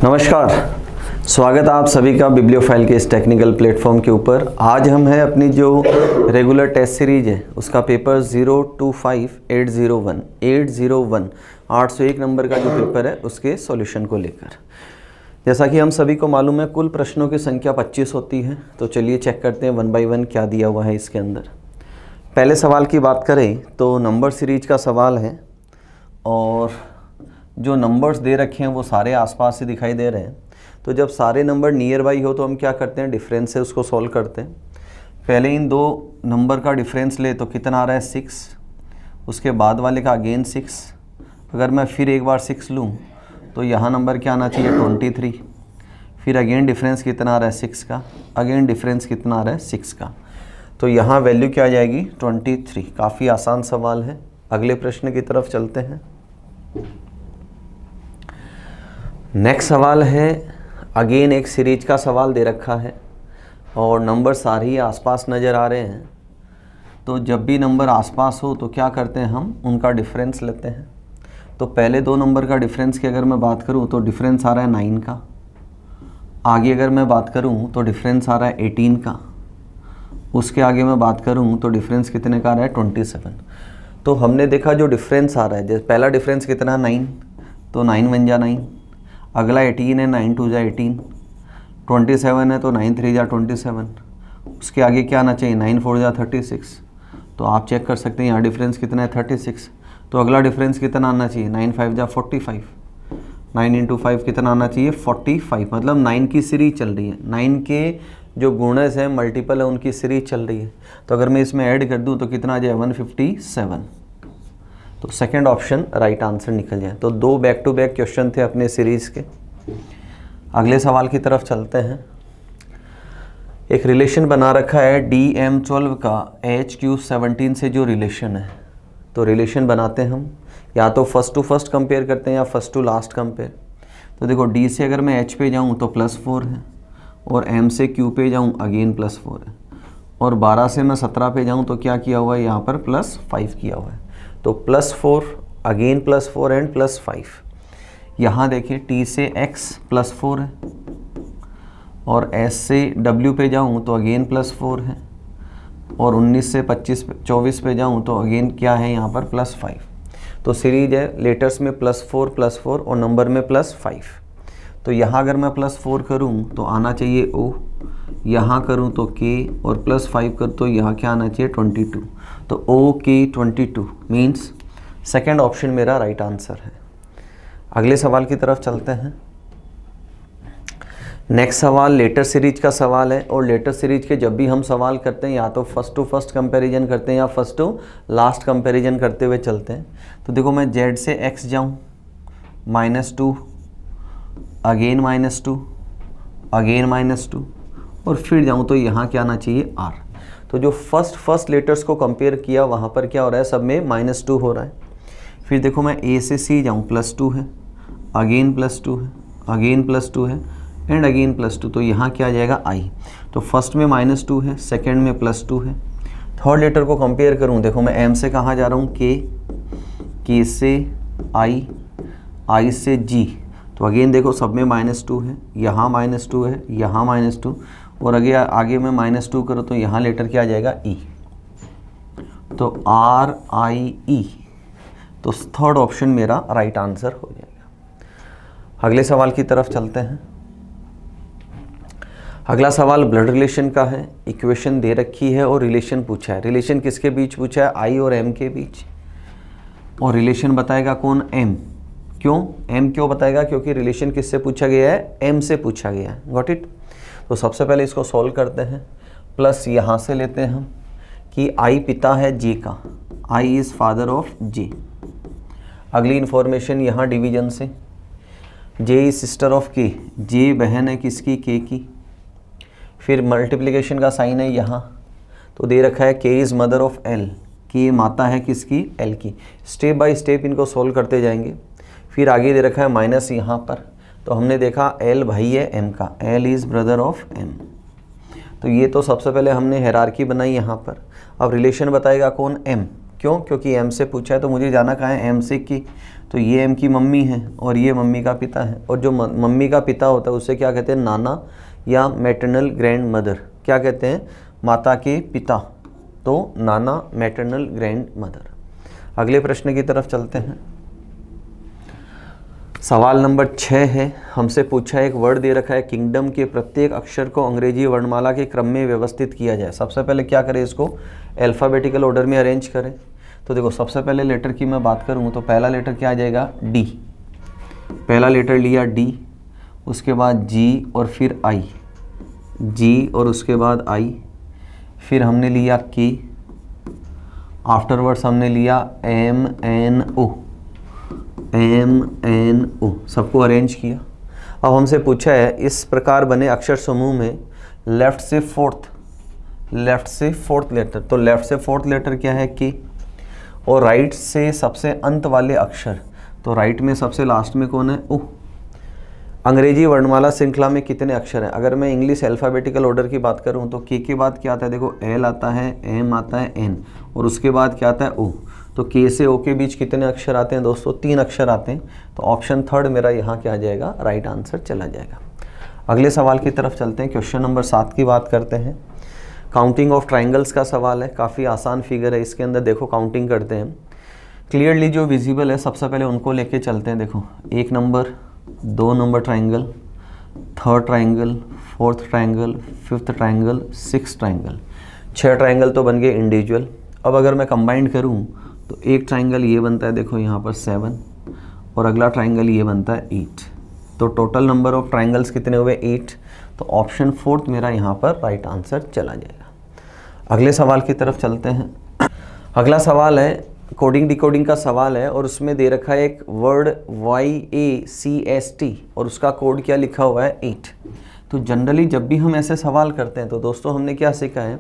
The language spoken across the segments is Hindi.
नमस्कार, स्वागत है आप सभी का बिब्लियोफाइल के इस टेक्निकल प्लेटफॉर्म के ऊपर। आज हम हैं अपनी जो रेगुलर टेस्ट सीरीज है उसका पेपर 025801 801 नंबर का जो पेपर है उसके सॉल्यूशन को लेकर। जैसा कि हम सभी को मालूम है कुल प्रश्नों की संख्या 25 होती है। तो चलिए चेक करते हैं वन बाय वन क्या दिया हुआ है इसके अंदर। पहले सवाल की बात करें तो नंबर सीरीज का सवाल है और जो नंबर्स दे रखे हैं वो सारे आसपास से दिखाई दे रहे हैं। तो जब सारे नंबर नियर बाई हो तो हम क्या करते हैं, डिफरेंस से उसको सॉल्व करते हैं। पहले इन दो नंबर का डिफरेंस ले तो कितना आ रहा है 6, उसके बाद वाले का अगेन 6। अगर मैं फिर एक बार 6 लूँ तो यहाँ नंबर क्या आना चाहिए 23। फिर अगेन डिफरेंस कितना आ रहा है 6 का, अगेन डिफरेंस कितना आ रहा है 6 का। तो यहाँ वैल्यू क्या आ जाएगी 23। काफ़ी आसान सवाल है। अगले प्रश्न की तरफ चलते हैं। नेक्स्ट सवाल है, अगेन एक सीरीज का सवाल दे रखा है और नंबर सारे ही आसपास नज़र आ रहे हैं। तो जब भी नंबर आसपास हो तो क्या करते हैं, हम उनका डिफरेंस लेते हैं। तो पहले दो नंबर का डिफरेंस की अगर मैं बात करूं तो डिफरेंस आ रहा है 9 का। आगे अगर मैं बात करूं तो डिफरेंस आ रहा है 18 का। उसके आगे मैं बात करूं तो डिफरेंस कितने का आ रहा है 27। तो हमने देखा जो डिफरेंस आ रहा है, जैसे पहला डिफरेंस कितना 9, तो 9 1 जा 9। अगला 18 है, 9 2 जा 18। 27 है तो 9 3 जा 27। उसके आगे क्या आना चाहिए 9 4 जा 36। तो आप चेक कर सकते हैं यहाँ डिफरेंस कितना है 36। तो अगला डिफरेंस कितना आना चाहिए 9 5 जा 45। 9 इंटू 5 कितना आना चाहिए 45। मतलब 9 की सीरीज चल रही है। 9 के जो गुणज हैं, मल्टीपल है, उनकी सीरीज चल रही है। तो अगर मैं इसमें ऐड कर दूँ तो कितना आ जाए 157। तो सेकंड ऑप्शन राइट आंसर निकल जाए। तो दो बैक टू बैक क्वेश्चन थे अपने सीरीज के। अगले सवाल की तरफ चलते हैं। एक रिलेशन बना रखा है DM12 का HQ17 से जो रिलेशन है। तो रिलेशन बनाते हैं हम, या तो फर्स्ट टू फर्स्ट कंपेयर करते हैं या फर्स्ट टू लास्ट कंपेयर। तो देखो D से अगर मैं H पे जाऊँ तो +4 है, और M से Q पे जाऊँ अगेन +4 है, और 12 से मैं 17 पे जाऊँ तो क्या किया हुआ है यहाँ पर +5 किया हुआ है। तो +4 अगेन +4 एंड +5। यहाँ देखिए T से X +4 है, और S से W पे जाऊँ तो अगेन +4 है, और 19 से 24 पे जाऊँ तो अगेन क्या है यहाँ पर +5। तो सीरीज है लेटर्स में +4 और नंबर में +5। तो यहाँ अगर मैं +4 करूँ तो आना चाहिए O, यहाँ करूँ तो K, और +5 कर तो यहाँ क्या आना चाहिए 22। तो OK 22 मीन्स सेकेंड ऑप्शन मेरा राइट आंसर है। अगले सवाल की तरफ चलते हैं। नेक्स्ट सवाल लेटर सीरीज का सवाल है, और लेटर सीरीज के जब भी हम सवाल करते हैं या तो फर्स्ट टू फर्स्ट कंपैरिजन करते हैं या फर्स्ट टू लास्ट कंपैरिजन करते हुए चलते हैं। तो देखो मैं Z से X जाऊँ -2, अगेन -2, अगेन -2, और फिर जाऊँ तो यहाँ क्या आना चाहिए R। तो जो फर्स्ट लेटर्स को कंपेयर किया वहाँ पर क्या हो रहा है, सब में -2 हो रहा है। फिर देखो मैं A से C जाऊँ +2 है, अगेन +2 है, अगेन +2 है, एंड अगेन +2। तो यहाँ क्या आ जाएगा I। तो फर्स्ट में -2 है, सेकंड में +2 है। थर्ड लेटर को कंपेयर करूँ, देखो मैं M से कहाँ जा रहा हूँ K से I से G। तो अगेन देखो सब में -2 है, यहाँ -2 है, यहाँ -2, और आगे में -2 करो तो यहाँ लेटर क्या आ जाएगा E। तो RIE। तो थर्ड ऑप्शन मेरा राइट आंसर हो जाएगा। अगले सवाल की तरफ चलते हैं। अगला सवाल ब्लड रिलेशन का है। इक्वेशन दे रखी है और रिलेशन पूछा है। रिलेशन किसके बीच पूछा है, I और M के बीच, और रिलेशन बताएगा कौन, M। क्यों M क्यों बताएगा, क्योंकि रिलेशन किससे पूछा गया है, M से पूछा गया है। Got it. तो सबसे पहले इसको सॉल्व करते हैं। प्लस यहाँ से लेते हैं हम कि I पिता है J का, I is father of J। अगली इन्फॉर्मेशन यहाँ डिवीजन से, J is sister of K, J बहन है किसकी, K की। फिर मल्टीप्लिकेशन का साइन है यहाँ, तो दे रखा है K is mother of L, K माता है किसकी, L की। स्टेप बाय स्टेप इनको सॉल्व करते जाएंगे। फिर आगे दे रखा है माइनस यहाँ पर, तो हमने देखा L भाई है M का, L is brother of M। तो ये तो सबसे पहले हमने हायरार्की बनाई यहाँ पर। अब रिलेशन बताएगा कौन, M, क्यों? क्योंकि एम से पूछा है तो मुझे जाना कहाँ है, एम से की। तो ये एम की मम्मी है और ये मम्मी का पिता है, और जो मम्मी का पिता होता है उससे क्या कहते हैं, नाना या मैटरनल ग्रैंड मदर। क्या कहते हैं? माता के पिता, तो नाना मैटरनल ग्रैंड मदर। अगले प्रश्न की तरफ चलते हैं। सवाल नंबर 6 है, हमसे पूछा है, एक वर्ड दे रखा है, किंगडम के प्रत्येक अक्षर को अंग्रेजी वर्णमाला के क्रम में व्यवस्थित किया जाए। सबसे पहले क्या करें, इसको अल्फ़ाबेटिकल ऑर्डर में अरेंज करें। तो देखो सबसे पहले लेटर की मैं बात करूँ तो पहला लेटर क्या आ जाएगा, डी। पहला लेटर लिया डी, उसके बाद जी और फिर आई, जी और उसके बाद आई, फिर हमने लिया के, आफ्टरवर्ड्स हमने लिया M N O, M N O, सबको अरेंज किया। अब हमसे पूछा है इस प्रकार बने अक्षर समूह में लेफ्ट से फोर्थ लेटर, तो लेफ्ट से फोर्थ लेटर क्या है, के, और राइट से सबसे अंत वाले अक्षर, तो राइट में सबसे लास्ट में कौन है, ओ। अंग्रेजी वर्णमाला श्रृंखला में कितने अक्षर हैं? अगर मैं इंग्लिश अल्फ़ाबेटिकल ऑर्डर की बात करूं तो के बाद क्या आता है, देखो एल आता है, एम आता है, एन, और उसके बाद क्या आता है, ओ। तो के से ओ के बीच कितने अक्षर आते हैं दोस्तों, 3 अक्षर आते हैं। तो ऑप्शन थर्ड मेरा यहाँ क्या आ जाएगा, राइट आंसर चला जाएगा। अगले सवाल की तरफ चलते हैं। क्वेश्चन नंबर 7 की बात करते हैं। काउंटिंग ऑफ ट्राइंगल्स का सवाल है, काफ़ी आसान फिगर है। इसके अंदर देखो काउंटिंग करते हैं, क्लियरली जो विजिबल है सबसे पहले उनको लेके चलते हैं। देखो 1 number, 2 number triangle, 3rd triangle, 4th triangle, 5th triangle, 6th triangle. 6 triangle तो बन गए इंडिविजुअल। अब अगर मैं कंबाइंड करूं तो एक ट्राइंगल ये बनता है, देखो यहाँ पर 7, और अगला ट्राइंगल ये बनता है 8। तो टोटल नंबर ऑफ ट्राइंगल्स कितने हुए, 8। तो ऑप्शन 4th मेरा यहाँ पर राइट आंसर चला जाएगा। अगले सवाल की तरफ चलते हैं। अगला सवाल है कोडिंग डिकोडिंग का सवाल है, और उसमें दे रखा है एक वर्ड YACST और उसका कोड क्या लिखा हुआ है, 8। तो जनरली जब भी हम ऐसे सवाल करते हैं तो दोस्तों हमने क्या सीखा है,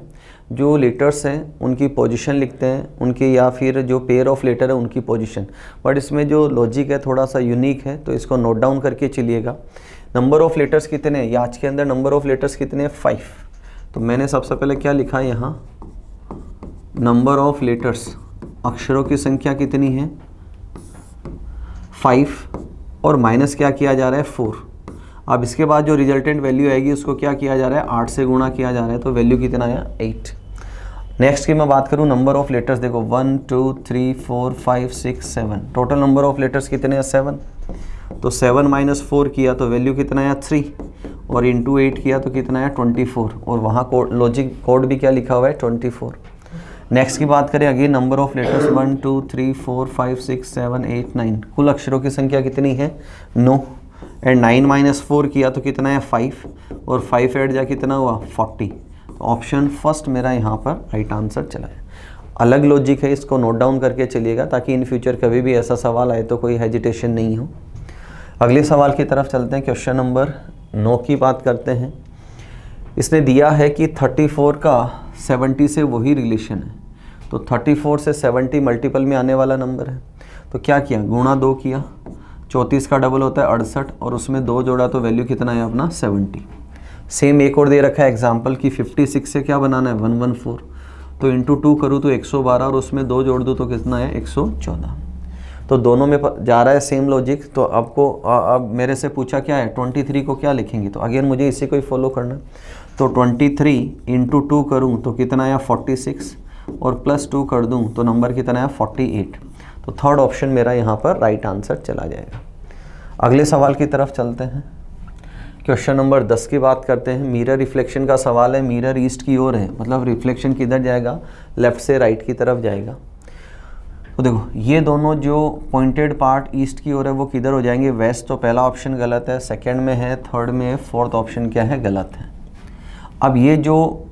जो लेटर्स हैं उनकी पोजीशन लिखते हैं, उनके, या फिर जो पेयर ऑफ लेटर है उनकी पोजीशन। बट इसमें जो लॉजिक है थोड़ा सा यूनिक है, तो इसको नोट डाउन करके चलिएगा। नंबर ऑफ लेटर्स कितने हैं, याच के अंदर नंबर ऑफ लेटर्स कितने हैं, 5। तो मैंने सबसे पहले क्या लिखा है यहाँ, नंबर ऑफ लेटर्स, अक्षरों की संख्या कितनी है, 5, और माइनस क्या किया जा रहा है, 4। अब इसके बाद जो रिजल्टेंट वैल्यू आएगी उसको क्या किया जा रहा है, 8 से गुणा किया जा रहा है, तो वैल्यू कितना आया, 8। नेक्स्ट की मैं बात करूँ नंबर ऑफ लेटर्स, देखो 1 2 3 4 5 6 7, टोटल नंबर ऑफ लेटर्स कितने हैं, 7। तो 7 - 4 किया तो वैल्यू कितना आया, 3, और इंटू 8 किया तो कितना आया, 24, और वहाँ कोड, लॉजिक कोड भी क्या लिखा हुआ है, 24। नेक्स्ट की बात करें अगेन नंबर ऑफ लेटर्स, 1 2 3 4 5 6 7 8 9, कुल अक्षरों की संख्या कितनी है, 9, एंड 9 - 4 किया तो कितना है, 5, और 5 ऐड जा कितना हुआ, 40। तो ऑप्शन फर्स्ट मेरा यहाँ पर राइट आंसर चला है। अलग लॉजिक है, इसको नोट डाउन करके चलिएगा ताकि इन फ्यूचर कभी भी ऐसा सवाल आए तो कोई हेजिटेशन नहीं हो। अगले सवाल की तरफ चलते हैं। क्वेश्चन नंबर 9 की बात करते हैं। इसने दिया है कि 34 का 70 से वही रिलेशन है, तो 34 से 70 मल्टीपल में आने वाला नंबर है। तो क्या किया, गुणा 2 किया, 34 का डबल होता है 68, और उसमें 2 जोड़ा तो वैल्यू कितना है अपना, 70। सेम एक और दे रखा है एग्जाम्पल कि 56 से क्या बनाना है, 114, तो इंटू 2 करूँ तो 112, और उसमें 2 जोड़ दूँ तो कितना है, 114। तो दोनों में जा रहा है सेम लॉजिक। तो आपको अब मेरे से पूछा क्या है, 23 को क्या लिखेंगे, तो अगेन मुझे इसी को ही फॉलो करना। तो 23 इंटू 2 करूँ तो कितना आया, 46, और प्लस 2 कर दूँ तो नंबर कितना आया, 48। तो थर्ड ऑप्शन मेरा यहाँ पर राइट आंसर चला जाएगा। अगले सवाल की तरफ चलते हैं। क्वेश्चन नंबर 10 की बात करते हैं। मिरर रिफ्लेक्शन का सवाल है। मिरर ईस्ट की ओर है, मतलब रिफ्लेक्शन किधर जाएगा, लेफ्ट से राइट की तरफ जाएगा। तो देखो ये दोनों जो पॉइंटेड पार्ट ईस्ट की ओर है वो किधर हो जाएंगे, वेस्ट। तो पहला ऑप्शन गलत है, सेकंड में है, थर्ड में है, फोर्थ ऑप्शन क्या है, गलत है। अब ये जो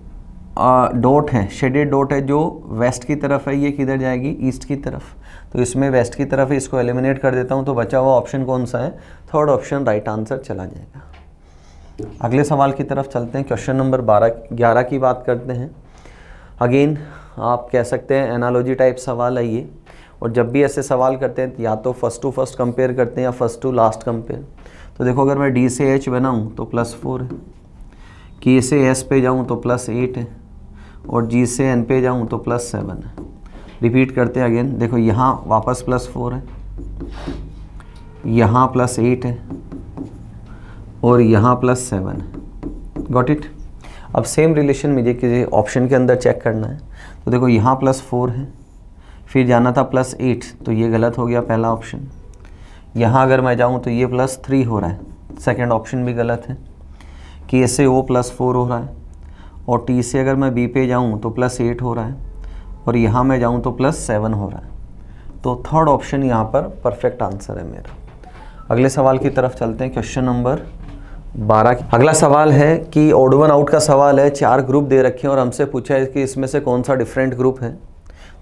डॉट है, शेडेड डॉट है, जो वेस्ट की तरफ है, ये किधर जाएगी, ईस्ट की तरफ। तो इसमें वेस्ट की तरफ है, इसको एलिमिनेट कर देता हूँ। तो बचा हुआ ऑप्शन कौन सा है, थर्ड ऑप्शन राइट आंसर चला जाएगा। अगले सवाल की तरफ चलते हैं। क्वेश्चन नंबर 11 की बात करते हैं। अगेन आप कह सकते हैं एनालॉजी टाइप सवाल है ये, और जब भी ऐसे सवाल करते हैं या तो फर्स्ट टू फर्स्ट कंपेयर करते हैं या फर्स्ट टू लास्ट कंपेयर। तो देखो अगर मैं डी से एच बनाऊँ तो +4 है, के से एस पे जाऊँ तो +8 है, और जी से एन पे जाऊँ तो +7 है। रिपीट करते हैं अगेन। देखो यहाँ वापस +4 है, यहाँ +8 है और यहाँ +7 है। Got it. अब सेम रिलेशन मुझे किसी ऑप्शन के अंदर चेक करना है। तो देखो यहाँ +4 है, फिर जाना था +8, तो ये गलत हो गया पहला ऑप्शन। यहाँ अगर मैं जाऊँ तो ये +3 हो रहा है, सेकंड ऑप्शन भी गलत है। K से O +4 हो रहा है और T से अगर मैं B पे जाऊँ तो +8 हो रहा है और यहाँ मैं जाऊँ तो +7 हो रहा है। तो थर्ड ऑप्शन यहाँ पर परफेक्ट आंसर है मेरा। अगले सवाल की तरफ चलते हैं, क्वेश्चन नंबर 12। अगला सवाल है कि ऑड वन आउट का सवाल है। 4 ग्रुप दे रखे हैं और हमसे पूछा है कि इसमें से कौन सा डिफरेंट ग्रुप है।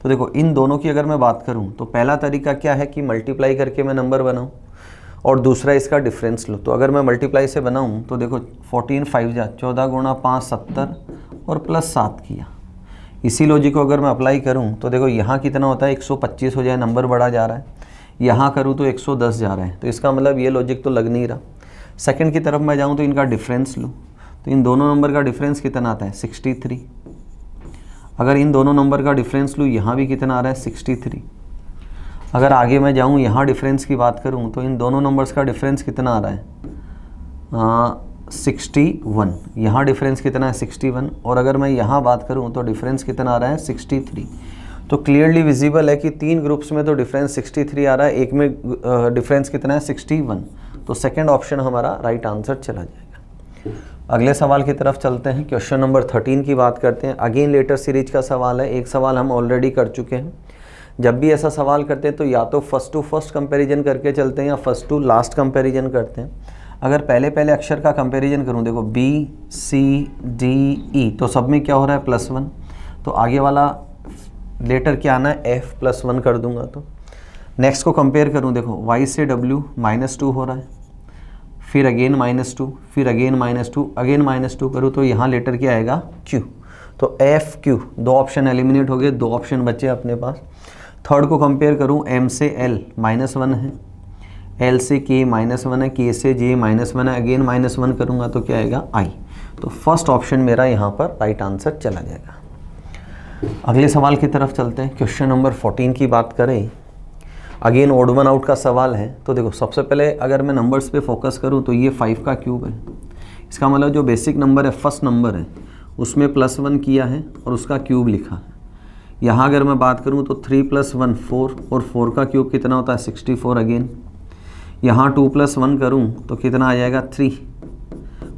तो देखो इन दोनों की अगर मैं बात करूं तो पहला तरीका क्या है कि मल्टीप्लाई करके मैं नंबर बनाऊं और दूसरा इसका डिफरेंस लूँ। तो अगर मैं मल्टीप्लाई से बनाऊं तो देखो 14 5 जा 14 गुणा 5 70 और +7 किया। इसी लॉजिक को अगर मैं अप्लाई करूं तो देखो यहाँ कितना होता है 125 हो जाए, नंबर बढ़ा जा रहा है। यहाँ करूँ तो 110 जा रहा है, तो इसका मतलब ये लॉजिक तो लग नहीं रहा। सेकंड की तरफ मैं जाऊँ तो इनका डिफरेंस लूँ तो इन दोनों नंबर का डिफरेंस कितना आता है 63। अगर इन दोनों नंबर का डिफरेंस लूँ यहाँ भी कितना आ रहा है 63। अगर आगे मैं जाऊँ यहाँ डिफरेंस की बात करूँ तो इन दोनों नंबर्स का डिफरेंस कितना आ रहा है 61। यहाँ डिफरेंस कितना है 61 और अगर मैं यहाँ बात करूँ तो डिफरेंस कितना आ रहा है 63। तो क्लियरली विजिबल है कि 3 ग्रुप्स में तो डिफरेंस 63 आ रहा है, एक में डिफरेंस कितना है 61। तो सेकंड ऑप्शन हमारा राइट आंसर चला जाएगा। अगले सवाल की तरफ चलते हैं, क्वेश्चन नंबर 13 की बात करते हैं। अगेन लेटर सीरीज का सवाल है। एक सवाल हम ऑलरेडी कर चुके हैं। जब भी ऐसा सवाल करते हैं तो या तो फर्स्ट टू फर्स्ट कंपैरिजन करके चलते हैं या फर्स्ट टू लास्ट कंपैरिजन करते हैं। अगर पहले अक्षर का कंपैरिजन करूं, देखो B C D E, तो सब में क्या हो रहा है +1, तो आगे वाला लेटर क्या आना है F +1 कर दूंगा। तो नेक्स्ट को कंपेयर करूं, देखो Y से W -2 हो रहा है, फिर अगेन -2, फिर अगेन -2, अगेन -2 करूँ तो यहाँ लेटर क्या आएगा Q। तो F Q 2 ऑप्शन एलिमिनेट हो गए, 2 ऑप्शन बचे अपने पास। थर्ड को कंपेयर करूँ, M से L -1 है, L से K -1 है, K से J -1 है, अगेन -1 करूँगा तो क्या आएगा I। तो फर्स्ट ऑप्शन मेरा यहाँ पर राइट आंसर चला जाएगा। अगले सवाल की तरफ चलते हैं, क्वेश्चन नंबर 14 की बात करें। अगेन ऑड वन आउट का सवाल है। तो देखो सबसे पहले अगर मैं नंबर्स पे फोकस करूँ तो ये 5 का क्यूब है। इसका मतलब जो बेसिक नंबर है, फर्स्ट नंबर है, उसमें +1 किया है और उसका क्यूब लिखा है। यहाँ अगर मैं बात करूँ तो 3 + 1 4 और 4 का क्यूब कितना होता है 64 अगेन। यहाँ 2 + 1 करूँ तो कितना आ जाएगा 3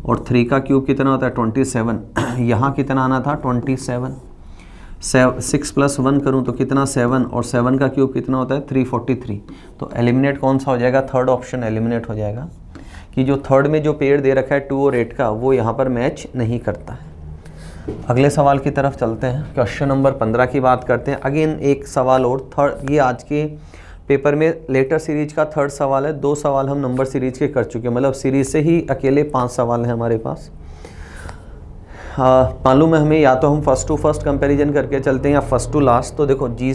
और 3 का क्यूब कितना होता है 27। यहाँ कितना आना था 27। 6 + 1 करूँ तो कितना 7 और 7 का क्यूब कितना होता है 343। तो एलिमिनेट कौन सा हो जाएगा, थर्ड ऑप्शन एलिमिनेट हो जाएगा कि जो थर्ड में जो पेयर दे रखा है 2 और 8 का, वो यहाँ पर मैच नहीं करता है। अगले सवाल की तरफ चलते हैं, क्वेश्चन नंबर 15 की बात करते हैं। अगेन एक सवाल और, थर्ड, ये आज के पेपर में लेटर सीरीज का थर्ड सवाल है। 2 सवाल हम नंबर सीरीज के कर चुके हैं, मतलब सीरीज से ही अकेले 5 सवाल हैं हमारे पास। मालूम है हमें या तो हम फर्स्ट टू फर्स्ट कंपैरिजन करके चलते हैं या फर्स्ट टू लास्ट। तो देखो D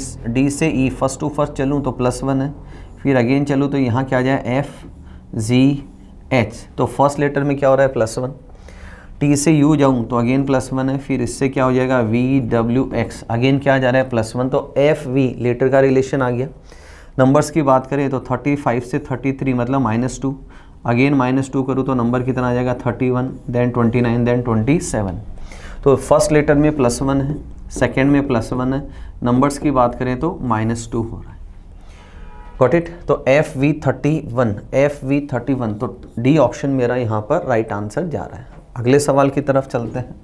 से E फर्स्ट टू फर्स्ट चलूँ तो +1 है, फिर अगेन चलूँ तो यहाँ क्या आ जाए F G H, तो फर्स्ट लेटर में क्या हो रहा है +1। T से U जाऊँ तो अगेन +1 है, फिर इससे क्या हो जाएगा V W X, अगेन क्या जा रहा है +1। तो F V लेटर का रिलेशन आ गया। नंबर्स की बात करें तो 35 से 33 मतलब -2, अगेन -2 करूँ तो नंबर कितना आ जाएगा 31, देन 29, देन 27। तो फर्स्ट लेटर में +1 है, सेकेंड में +1 है, नंबर्स की बात करें तो -2 हो रहा है। Got it. तो FV31, तो डी ऑप्शन मेरा यहाँ पर राइट आंसर जा रहा है। अगले सवाल की तरफ चलते हैं।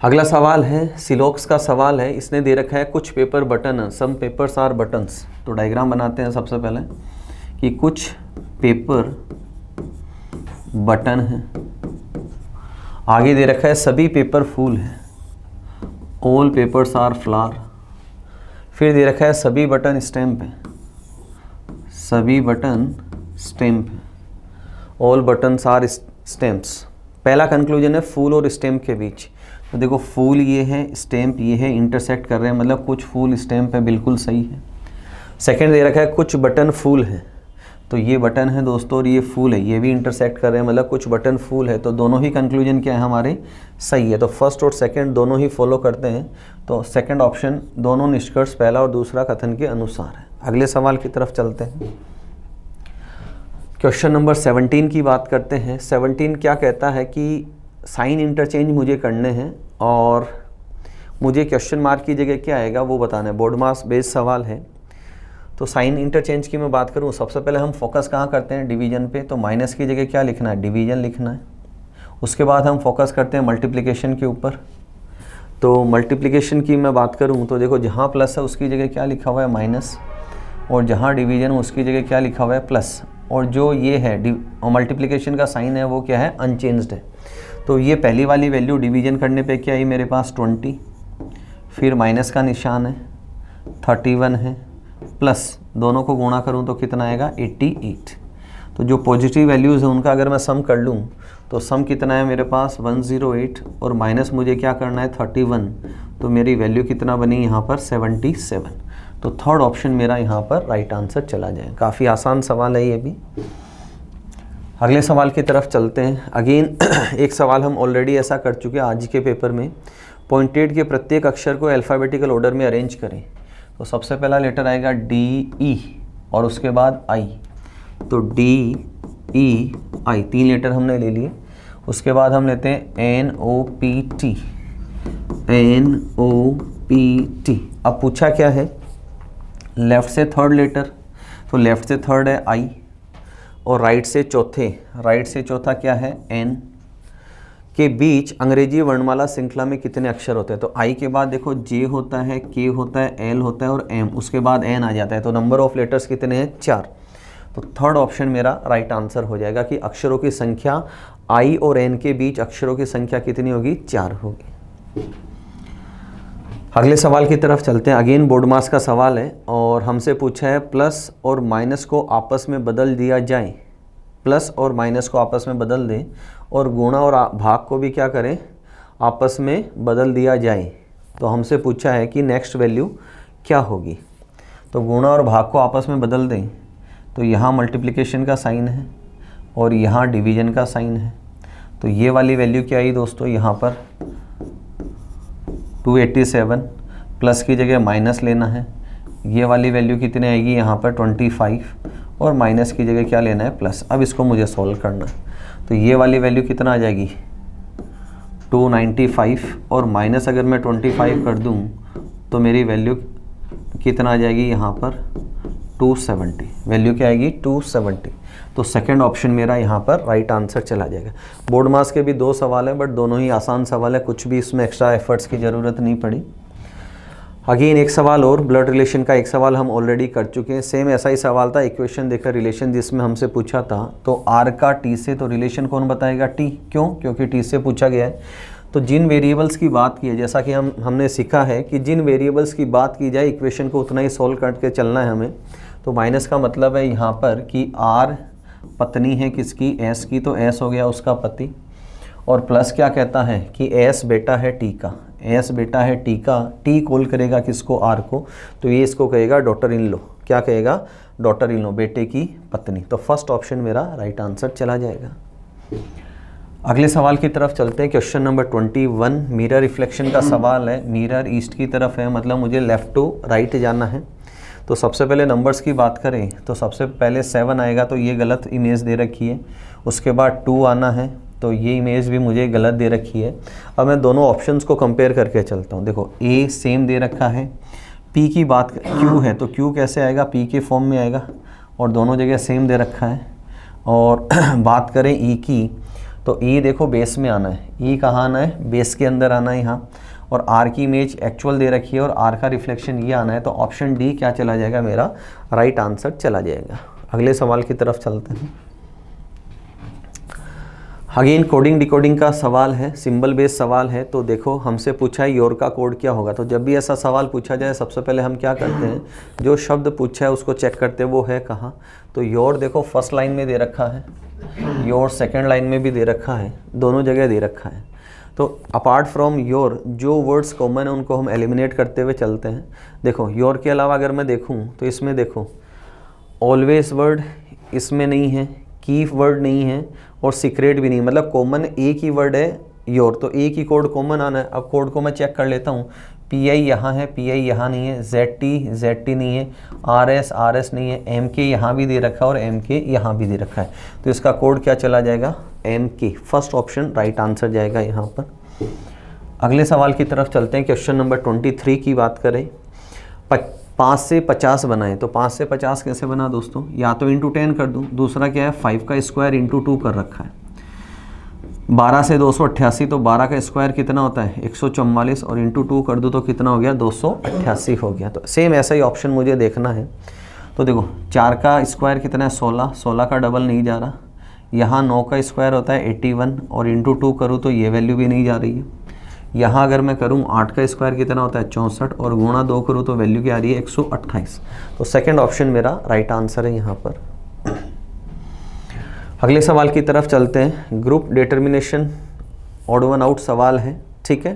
अगला सवाल है सिलोक्स का सवाल है। इसने दे रखा है कुछ paper button, some papers are buttons. तो डायग्राम बनाते हैं सबसे पहले कि कुछ पेपर बटन है, आगे दे रखा है सभी पेपर फूल है, ऑल पेपर्स आर फ्लावर। फिर दे रखा है सभी बटन स्टैम्प है, सभी बटन स्टैम्प है, ऑल बटन्स आर स्टैम्प्स। पहला कंक्लूजन है फूल और स्टैम्प के बीच। तो देखो फूल ये है, स्टैम्प ये है, इंटरसेक्ट कर रहे हैं, मतलब कुछ फूल स्टैम्प है, बिल्कुल सही है। सेकंड दे रखा है कुछ बटन फूल है, तो ये बटन है दोस्तों और ये फूल है, ये भी इंटरसेक्ट कर रहे हैं, मतलब कुछ बटन फूल है, तो दोनों ही कंक्लूजन क्या है हमारे सही है। तो फर्स्ट और सेकंड दोनों ही फॉलो करते हैं, तो सेकंड ऑप्शन दोनों निष्कर्ष पहला और दूसरा कथन के अनुसार है। अगले सवाल की तरफ चलते हैं। क्वेश्चन नंबर 17 की बात करते हैं। 17 क्या कहता है कि साइन इंटरचेंज मुझे करने हैं और मुझे क्वेश्चन मार्क की जगह क्या आएगा वो बताना है। बोर्ड मास बेस्ड सवाल है। तो साइन इंटरचेंज की मैं बात करूँ, सबसे पहले हम फोकस कहाँ करते हैं, डिवीजन पे। तो माइनस की जगह क्या लिखना है, डिवीजन लिखना है। उसके बाद हम फोकस करते हैं मल्टीप्लिकेशन के ऊपर। तो मल्टीप्लिकेशन की मैं बात करूँ तो देखो, जहाँ प्लस है उसकी जगह क्या लिखा हुआ है माइनस, और जहाँ डिवीजन है उसकी जगह क्या लिखा हुआ है प्लस, और जो ये है मल्टीप्लिकेशन का साइन है वो क्या है, अनचेंज्ड है। तो ये पहली वाली वैल्यू डिवीजन करने पे क्या आई मेरे पास 20, फिर माइनस का निशान है 31 है, प्लस दोनों को गुणा करूं तो कितना आएगा 88। तो जो पॉजिटिव वैल्यूज़ है उनका अगर मैं सम कर लूं तो सम कितना है मेरे पास 108, और माइनस मुझे क्या करना है 31, तो मेरी वैल्यू कितना बनी यहाँ पर 77। तो थर्ड ऑप्शन मेरा यहाँ पर राइट आंसर चला जाए। काफ़ी आसान सवाल है ये भी। अगले सवाल की तरफ चलते हैं। अगेन एक सवाल हम ऑलरेडी ऐसा कर चुके हैं आज के पेपर में। पॉइंटेड के प्रत्येक अक्षर को अल्फ़ाबेटिकल ऑर्डर में अरेंज करें। तो सबसे पहला लेटर आएगा DE और उसके बाद I। तो DEI 3 लेटर हमने ले लिए। उसके बाद हम लेते हैं NOPT। अब पूछा क्या है, लेफ़्ट से थर्ड लेटर, तो लेफ़्ट से थर्ड है I, और राइट से चौथा क्या है N। के बीच अंग्रेजी वर्णमाला श्रृंखला में कितने अक्षर होते हैं। तो I के बाद देखो J होता है, K होता है, L होता है और M, उसके बाद N आ जाता है। तो नंबर ऑफ लेटर्स कितने हैं 4। तो थर्ड ऑप्शन मेरा राइट आंसर हो जाएगा कि अक्षरों की संख्या I और N के बीच अक्षरों की संख्या कितनी होगी, 4 होगी। अगले सवाल की तरफ चलते हैं। अगेन बोर्ड मास का सवाल है और हमसे पूछा है प्लस और माइनस को आपस में बदल दिया जाए। प्लस और माइनस को आपस में बदल दें और गुणा और भाग को भी क्या करें, आपस में बदल दिया जाए। तो हमसे पूछा है कि नेक्स्ट वैल्यू क्या होगी। तो गुणा और भाग को आपस में बदल दें तो यहाँ मल्टीप्लिकेशन का साइन है और यहाँ डिवीजन का साइन है। तो ये वाली वैल्यू क्या आई दोस्तों, यहाँ पर 287, प्लस की जगह माइनस लेना है। ये वाली वैल्यू कितनी आएगी यहाँ पर 25, और माइनस की जगह क्या लेना है प्लस। अब इसको मुझे सॉल्व करना है। तो ये वाली वैल्यू कितना आ जाएगी 295, और माइनस अगर मैं 25 कर दूँ तो मेरी वैल्यू कितना आ जाएगी यहाँ पर 270। वैल्यू क्या आएगी 270। तो सेकंड ऑप्शन मेरा यहाँ पर राइट आंसर चला जाएगा। बोर्ड मास के भी 2 सवाल हैं, बट दोनों ही आसान सवाल है, कुछ भी इसमें एक्स्ट्रा एफर्ट्स की ज़रूरत नहीं पड़ी। अगेन एक सवाल और, ब्लड रिलेशन का एक सवाल हम ऑलरेडी कर चुके हैं। सेम ऐसा ही सवाल था, इक्वेशन देकर रिलेशन जिसमें हमसे पूछा था। तो R का T से, तो रिलेशन कौन बताएगा, T। क्यों, क्योंकि T से पूछा गया है। तो जिन वेरिएबल्स की बात की है, जैसा कि हमने सीखा है कि जिन वेरिएबल्स की बात की जाए इक्वेशन को उतना ही सॉल्व करके चलना है हमें। तो माइनस का मतलब है यहाँ पर कि R पत्नी है किसकी, S की, तो S हो गया उसका पति। और प्लस क्या कहता है कि S बेटा है T का, S बेटा है T का। T कॉल करेगा किसको, R को, तो ये इसको कहेगा डॉटर इन लॉ। क्या कहेगा, डॉटर इन लॉ, बेटे की पत्नी। तो फर्स्ट ऑप्शन मेरा राइट आंसर चला जाएगा। अगले सवाल की तरफ चलते हैं। क्वेश्चन नंबर 21 मिरर रिफ्लेक्शन का सवाल है। मिरर ईस्ट की तरफ है, मतलब मुझे लेफ़्ट टू राइट जाना है। तो सबसे पहले नंबर्स की बात करें तो सबसे पहले 7 आएगा, तो ये गलत इमेज दे रखी है। उसके बाद 2 आना है, तो ये इमेज भी मुझे गलत दे रखी है। अब मैं दोनों ऑप्शंस को कंपेयर करके चलता हूँ। देखो A सेम दे रखा है, P की बात Q है तो Q कैसे आएगा, P के फॉर्म में आएगा, और दोनों जगह सेम दे रखा है। और बात करें E की, तो E देखो बेस में आना है। E कहाँ आना है, बेस के अंदर आना है यहाँ। और R की इमेज एक्चुअल दे रखी है और R का रिफ्लेक्शन ये आना है। तो ऑप्शन D क्या चला जाएगा, मेरा राइट आंसर चला जाएगा। अगले सवाल की तरफ चलते हैं। अगेन कोडिंग डिकोडिंग का सवाल है, सिंबल बेस्ड सवाल है। तो देखो हमसे पूछा है योर का कोड क्या होगा। तो जब भी ऐसा सवाल पूछा जाए सबसे पहले हम क्या करते हैं, जो शब्द पूछा है उसको चेक करते हैं वो है कहाँ। तो योर देखो फर्स्ट लाइन में दे रखा है, योर सेकंड लाइन में भी दे रखा है, दोनों जगह दे रखा है। तो अपार्ट फ्रॉम योर जो वर्ड्स कॉमन है उनको हम एलिमिनेट करते हुए चलते हैं। देखो योर के अलावा अगर मैं देखूँ तो इसमें देखो ऑलवेज वर्ड, इसमें नहीं है, की वर्ड नहीं है और सीक्रेट भी नहीं, मतलब कॉमन एक ही वर्ड है योर, तो एक ही कोड कॉमन आना है। अब कोड को मैं चेक कर लेता हूँ, पी आई यहाँ है, पी आई यहाँ नहीं है, जेड टी नहीं है, आर एस नहीं है, एम के यहाँ भी दे रखा है और एम के यहाँ भी दे रखा है, तो इसका कोड क्या चला जाएगा, एम के। फर्स्ट ऑप्शन राइट आंसर जाएगा यहाँ पर। अगले सवाल की तरफ चलते हैं। क्वेश्चन नंबर 23 की बात करें, 5 से 50 बनाएं, तो 5 से 50 कैसे बना दोस्तों, या तो इंटू 10 कर दूँ, दूसरा क्या है 5 का स्क्वायर इंटू 2 कर रखा है। 12 से 288, तो 12 का स्क्वायर कितना होता है 144 और इंटू 2 कर दूँ तो कितना हो गया 288 हो गया। तो सेम ऐसा ही ऑप्शन मुझे देखना है। तो देखो 4 का स्क्वायर कितना है 16, 16 का डबल नहीं जा रहा, यहाँ 9 का स्क्वायर होता है 81 और इंटू 2 करूँ तो ये वैल्यू भी नहीं जा रही है। यहाँ अगर मैं करूँ 8 का स्क्वायर कितना होता है 64 और गुणा 2 करूँ तो वैल्यू क्या आ रही है 128। तो सेकंड ऑप्शन मेरा राइट आंसर है यहाँ पर। अगले सवाल की तरफ चलते हैं। Group determination odd one out सवाल है, ठीक है।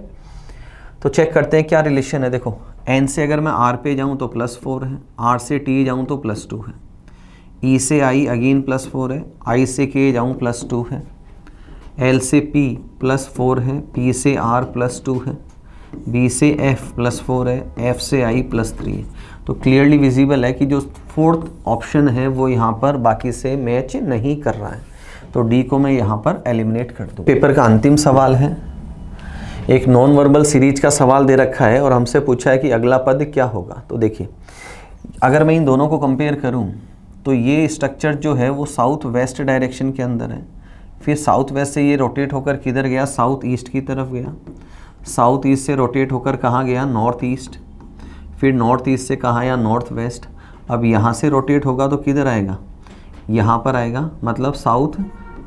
तो चेक करते हैं क्या रिलेशन है। देखो एन से अगर मैं आर पे जाऊँ तो +4 है, आर से टी जाऊँ तो +2 है, ई से आई अगेन +4 है, आई से के जाऊँ +2 है, एल से पी +4 है, पी से आर +2 है, बी से एफ +4 है, एफ से आई +3 है। तो क्लियरली विजिबल है कि जो फोर्थ ऑप्शन है वो यहाँ पर बाकी से मैच नहीं कर रहा है, तो डी को मैं यहाँ पर एलिमिनेट कर दूँ। पेपर का अंतिम सवाल है, एक नॉन वर्बल सीरीज का सवाल दे रखा है और हमसे पूछा है कि अगला पद क्या होगा। तो देखिए अगर मैं इन दोनों को कंपेयर करूँ तो ये स्ट्रक्चर जो है वो साउथ वेस्ट डायरेक्शन के अंदर है, फिर साउथ वेस्ट से ये रोटेट होकर किधर गया, साउथ ईस्ट की तरफ गया, साउथ ईस्ट से रोटेट होकर कहाँ गया, नॉर्थ ईस्ट, फिर नॉर्थ ईस्ट से कहाँ आया, नॉर्थ वेस्ट। अब यहाँ से रोटेट होगा तो किधर आएगा, यहाँ पर आएगा, मतलब साउथ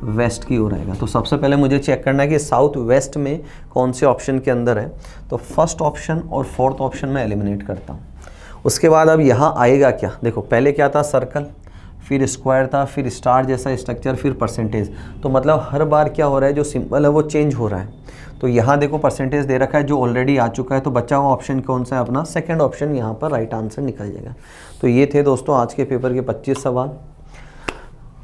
वेस्ट की ओर आएगा। तो सबसे पहले मुझे चेक करना है कि साउथ वेस्ट में कौन से ऑप्शन के अंदर है। तो फर्स्ट ऑप्शन और फोर्थ ऑप्शन में एलिमिनेट करता हूँ। उसके बाद अब यहाँ आएगा क्या, देखो पहले क्या था सर्कल, फिर स्क्वायर था, फिर स्टार जैसा स्ट्रक्चर, फिर परसेंटेज। तो मतलब हर बार क्या हो रहा है, जो सिंबल है वो चेंज हो रहा है। तो यहाँ देखो परसेंटेज दे रखा है जो ऑलरेडी आ चुका है, तो बचा हुआ ऑप्शन कौन सा है अपना, सेकंड ऑप्शन यहाँ पर राइट आंसर निकल जाएगा। तो ये थे दोस्तों आज के पेपर के 25 सवाल,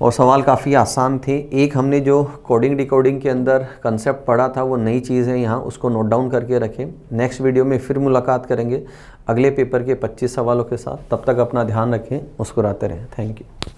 और सवाल काफ़ी आसान थे। एक हमने जो कोडिंग डिकोडिंग के अंदर कंसेप्ट पढ़ा था वो नई चीज़ है यहाँ, उसको नोट डाउन करके रखें। नेक्स्ट वीडियो में फिर मुलाकात करेंगे अगले पेपर के 25 सवालों के साथ। तब तक अपना ध्यान रखें, मुस्कुराते रहें। Thank you.